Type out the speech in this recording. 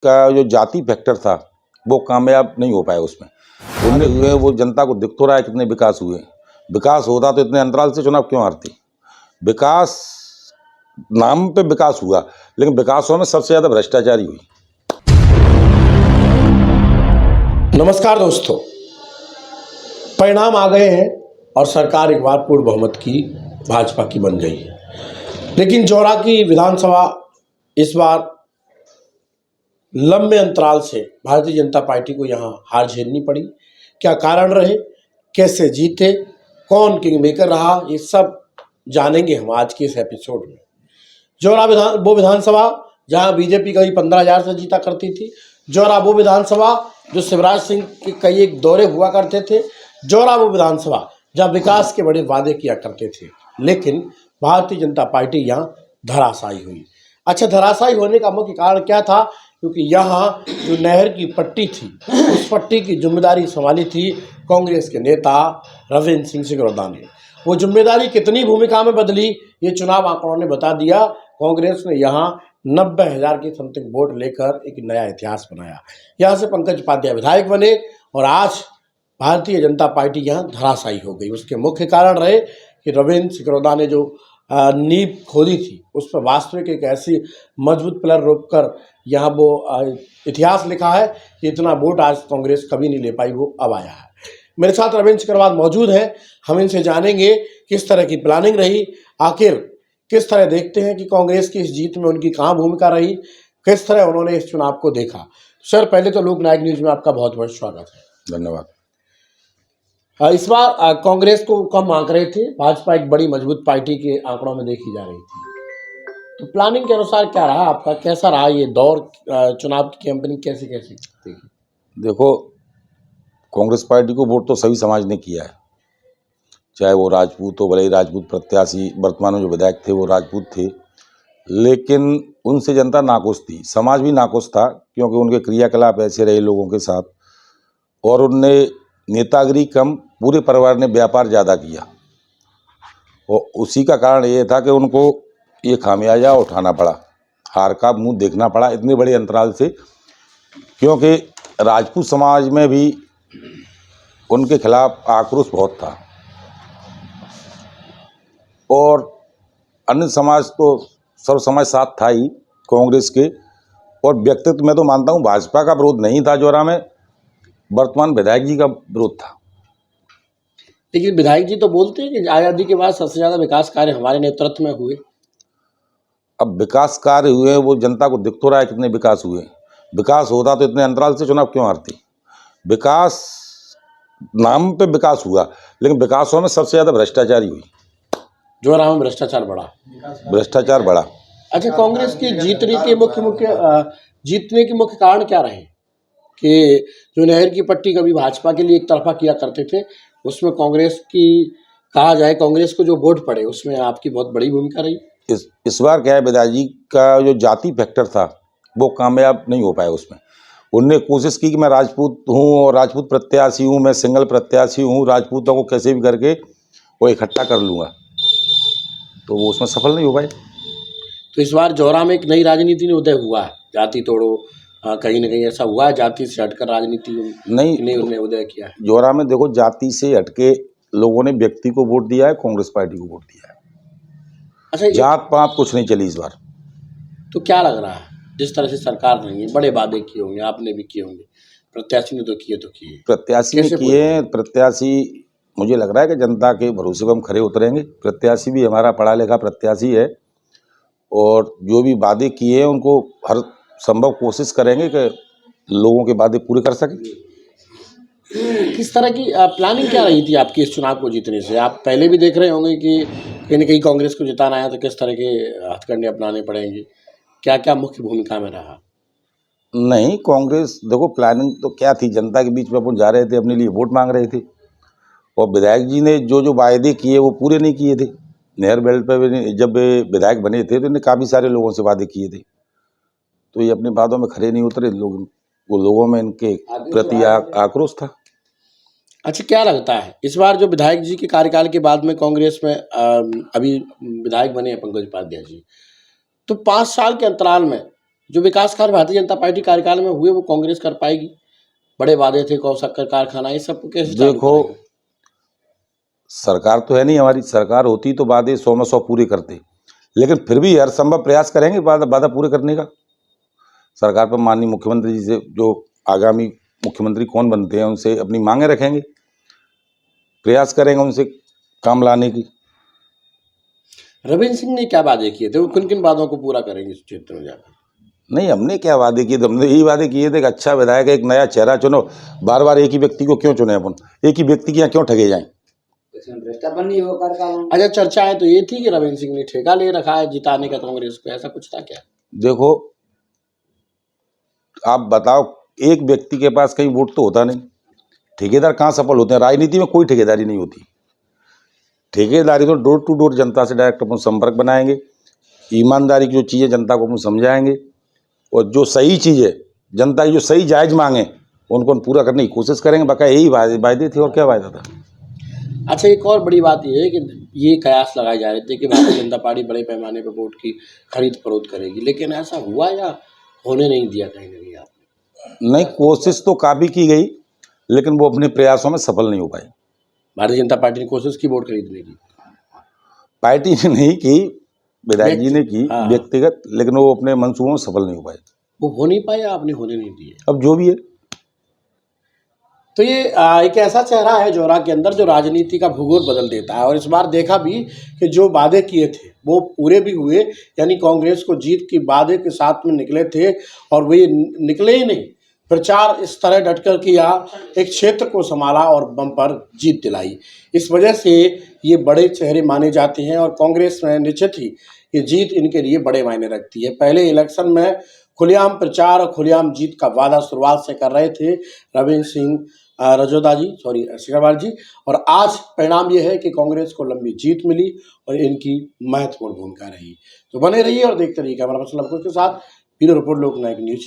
का जो जाति फैक्टर था वो कामयाब नहीं हो पाया उसमें। उनने वो जनता को दिख तो रहा है कितने विकास हुए। विकास होता तो इतने अंतराल से चुनाव क्यों हारती। विकास नाम पे विकास हुआ, लेकिन विकासों में सबसे ज़्यादा भ्रष्टाचारी हुई। नमस्कार दोस्तों, परिणाम आ गए हैं और सरकार एक बार पूर्ण बहुमत की भाजपा की बन गई है। लेकिन जौरा की विधानसभा इस बार लंबे अंतराल से भारतीय जनता पार्टी को यहाँ हार झेलनी पड़ी। क्या कारण रहे, कैसे जीते, कौन किंग मेकर रहा, ये सब जानेंगे हम आज के इस एपिसोड में। जौरा वो विधानसभा जहाँ बीजेपी कभी 15,000 से जीता करती थी। जौरा वो विधानसभा जो शिवराज सिंह के कई एक दौरे हुआ करते थे। जौरा वो विधानसभा जहाँ विकास के बड़े वादे किया करते थे, लेकिन भारतीय जनता पार्टी यहाँ धराशायी हुई। अच्छा, धराशायी होने का मुख्य कारण क्या था? क्योंकि यहाँ जो नहर की पट्टी थी, उस पट्टी की जिम्मेदारी संभाली थी कांग्रेस के नेता रविंद्र सिंह सिकरौदा ने। वो जिम्मेदारी कितनी भूमिका में बदली, ये चुनाव आंकड़ों ने बता दिया। कांग्रेस ने यहाँ 90,000 के समथिंग वोट लेकर एक नया इतिहास बनाया। यहाँ से पंकज उपाध्याय विधायक बने और आज भारतीय जनता पार्टी यहाँ धराशायी हो गई। उसके मुख्य कारण रहे कि रविंद्र सिकरौदा ने जो नींव खोदी थी, उस पर वास्तविक एक ऐसी मजबूत पिलर रोककर यहाँ वो इतिहास लिखा है कि इतना वोट आज कांग्रेस कभी नहीं ले पाई, वो अब आया है। मेरे साथ रविंद्र सिकरौदा मौजूद हैं, हम इनसे जानेंगे किस तरह की प्लानिंग रही, आखिर किस तरह देखते हैं कि कांग्रेस की इस जीत में उनकी कहाँ भूमिका रही, किस तरह उन्होंने इस चुनाव को देखा। सर, पहले तो लोकनायक न्यूज में आपका बहुत बहुत स्वागत है। धन्यवाद। इस बार कांग्रेस को कम आंक रहे थे, भाजपा एक बड़ी मजबूत पार्टी के आंकड़ों में देखी जा रही थी। तो प्लानिंग के अनुसार क्या रहा आपका, कैसा रहा ये दौर, चुनाव की कैंपेनिंग कैसे कैसे देखी? देखो, कांग्रेस पार्टी को वोट तो सभी समाज ने किया है, चाहे वो राजपूत हो, भले ही राजपूत प्रत्याशी वर्तमान में जो विधायक थे वो राजपूत थे, लेकिन उनसे जनता नाखुश थी, समाज भी नाखुश था, क्योंकि उनके क्रियाकलाप ऐसे रहे लोगों के साथ। और उनने नेतागिरी कम, पूरे परिवार ने व्यापार ज़्यादा किया, और उसी का कारण ये था कि उनको ये खामियाजा उठाना पड़ा, हार का मुंह देखना पड़ा इतने बड़े अंतराल से, क्योंकि राजपूत समाज में भी उनके खिलाफ आक्रोश बहुत था और अन्य समाज तो सर्व समाज साथ था ही कांग्रेस के। और व्यक्तित्व में तो मानता हूँ भाजपा का विरोध नहीं था जौरा में, वर्तमान विधायक जी का विरोध था। लेकिन विधायक जी तो बोलते हैं कि आज़ादी के बाद सबसे ज़्यादा विकास कार्य हमारे नेतृत्व में हुए। अब विकास कार्य हुए, वो जनता को दिख तो रहा है कितने विकास हुए। विकास होता तो इतने अंतराल से चुनाव क्यों हारती। विकास नाम पे विकास हुआ, लेकिन विकासों में सबसे ज़्यादा भ्रष्टाचारी हुई। जौरा में भ्रष्टाचार बढ़ा। भ्रष्टाचार बढ़ा। अच्छा, कांग्रेस की जीतने के मुख्य कारण क्या रहे कि जो नहर की पट्टी कभी भाजपा के लिए एक तरफा किया करते थे, उसमें कांग्रेस की कहा जाए कांग्रेस को जो वोट पड़े उसमें आपकी बहुत बड़ी भूमिका रही। इस बार क्या है, विधायक जी का जो जाति फैक्टर था वो कामयाब नहीं हो पाया उसमें। उनने कोशिश की कि मैं राजपूत हूँ और राजपूत प्रत्याशी हूँ, मैं सिंगल प्रत्याशी हूँ, राजपूतों को कैसे भी करके वो इकट्ठा कर लूँगा, तो वो उसमें सफल नहीं हो पाए। तो इस बार जौरा में एक नई राजनीति ने उदय हुआ है, जाति तोड़ो, कहीं ना कहीं ऐसा हुआ है, जाति से हटकर राजनीति नहीं उन्होंने उदय किया है। जौरा में देखो, जाति से हटके लोगों ने व्यक्ति को वोट दिया है, कांग्रेस पार्टी को वोट दिया है। अच्छा, जात पात कुछ नहीं चली इस बार। तो क्या लग रहा है, जिस तरह से सरकार नहीं है, बड़े वादे किए होंगे, आपने भी किए होंगे, प्रत्याशी ने तो किए, प्रत्याशी ने किए। प्रत्याशी मुझे लग रहा है कि जनता के भरोसे पर हम खरे उतरेंगे। प्रत्याशी भी हमारा पढ़ा लिखा प्रत्याशी है और जो भी वादे किए हैं उनको हर संभव कोशिश करेंगे कि लोगों के वादे पूरे कर सकें। किस तरह की प्लानिंग क्या रही थी आपकी इस चुनाव को जीतने से? आप पहले भी देख रहे होंगे कि कहीं ना कहीं कांग्रेस को जिताना है तो किस तरह के हथकंडे अपनाने पड़ेंगे, क्या क्या मुख्य भूमिका में रहा? नहीं, कांग्रेस देखो, प्लानिंग तो क्या थी, जनता के बीच में अपन जा रहे थे, अपने लिए वोट मांग रहे थे, और विधायक जी ने जो जो वायदे किए वो पूरे नहीं किए थे। नहर बेल्ट पर जब विधायक बने थे तो इन्हें काफ़ी सारे लोगों से वादे किए थे, तो ये अपने वादों में खरे नहीं उतरे लोग, वो लोगों में इनके प्रति आक्रोश था। अच्छा, क्या लगता है इस बार जो विधायक जी के कार्यकाल के बाद में कांग्रेस में अभी विधायक बने हैं पंकज उपाध्याय जी, तो 5 साल के अंतराल में जो विकास कार्य भारतीय जनता पार्टी कार्यकाल में हुए वो कांग्रेस कर पाएगी? बड़े वादे थे, गौ शक्कर कारखाना, ये सब कैसे चालू देखो, करेंगे? सरकार तो है नहीं हमारी, सरकार होती तो वादे 100 में 100 पूरे करते, लेकिन फिर भी हर संभव प्रयास करेंगे वादा पूरे करने का। सरकार पर माननीय मुख्यमंत्री जी से, जो आगामी मुख्यमंत्री कौन बनते हैं, उनसे अपनी मांगे रखेंगे, प्रयास करेंगे उनसे काम लाने की। रविंद्र सिंह ने क्या वादे किए थे, वो किन किन वादों को पूरा करेंगे इस क्षेत्र में जाकर? नहीं, हमने क्या वादे किए थे? हमने यही वादे किए थे कि अच्छा विधायक, एक नया चेहरा चुनो। बार बार एक ही व्यक्ति को क्यों चुने अपन? एक ही व्यक्ति के यहाँ क्यों ठगे जाएं? अच्छा, चर्चाएं तो ये थी कि रविंद्र सिंह ने ठेका ले रखा है जिताने का कांग्रेस को, ऐसा कुछ था क्या? देखो, आप बताओ, एक व्यक्ति के पास कहीं वोट तो होता नहीं। ठेकेदार कहाँ सफल होते हैं? राजनीति में कोई ठेकेदारी नहीं होती। ठेकेदारी तो डोर टू डोर जनता से डायरेक्ट अपन संपर्क बनाएंगे, ईमानदारी की जो चीज़ें जनता को अपन समझाएंगे, और जो सही चीज़ है, जनता की जो सही जायज़ मांगे, उनको हम पूरा करने की कोशिश करेंगे। बाकी यही वादे थे, और क्या वादा था? अच्छा, एक और बड़ी बात ये है कि ये कयास लगाए जा रहे थे कि भारतीय जनता पार्टी बड़े पैमाने पर वोट की खरीद फरोख्त करेगी, लेकिन ऐसा हुआ या होने नहीं दिया कहीं ना कहीं आपने? नहीं, कोशिश तो काफ़ी की गई, लेकिन वो अपने प्रयासों में सफल नहीं हो पाए। भारतीय जनता पार्टी ने कोशिश की वोट खरीदने की? पार्टी ने नहीं की, विधायक जी ने की हाँ। व्यक्तिगत, लेकिन वो अपने मंसूबों में सफल नहीं हो पाए। वो हो नहीं पाए या आपने होने नहीं दिए? अब जो भी है, तो ये एक ऐसा चेहरा है जोरा के अंदर जो राजनीति का भूगोल बदल देता है, और इस बार देखा भी कि जो वादे किए थे वो पूरे भी हुए, यानी कांग्रेस को जीत की वादे के साथ में निकले थे, और वे निकले ही नहीं, प्रचार इस तरह डटकर किया, एक क्षेत्र को संभाला और बम्पर जीत दिलाई। इस वजह से ये बड़े चेहरे माने जाते हैं, और कांग्रेस में निश्चित ही ये जीत इनके लिए बड़े मायने रखती है। पहले इलेक्शन में खुलेआम प्रचार और खुलेआम जीत का वादा शुरुआत से कर रहे थे रविंद्र सिंह रजौदा जी, सिकरवार जी, और आज परिणाम यह है कि कांग्रेस को लंबी जीत मिली और इनकी महत्वपूर्ण भूमिका रही। तो बने रहिए और देखते रहिए। कैमरा पर्सन लवकुश के साथ ब्यूरो रिपोर्ट, लोकनायक न्यूज।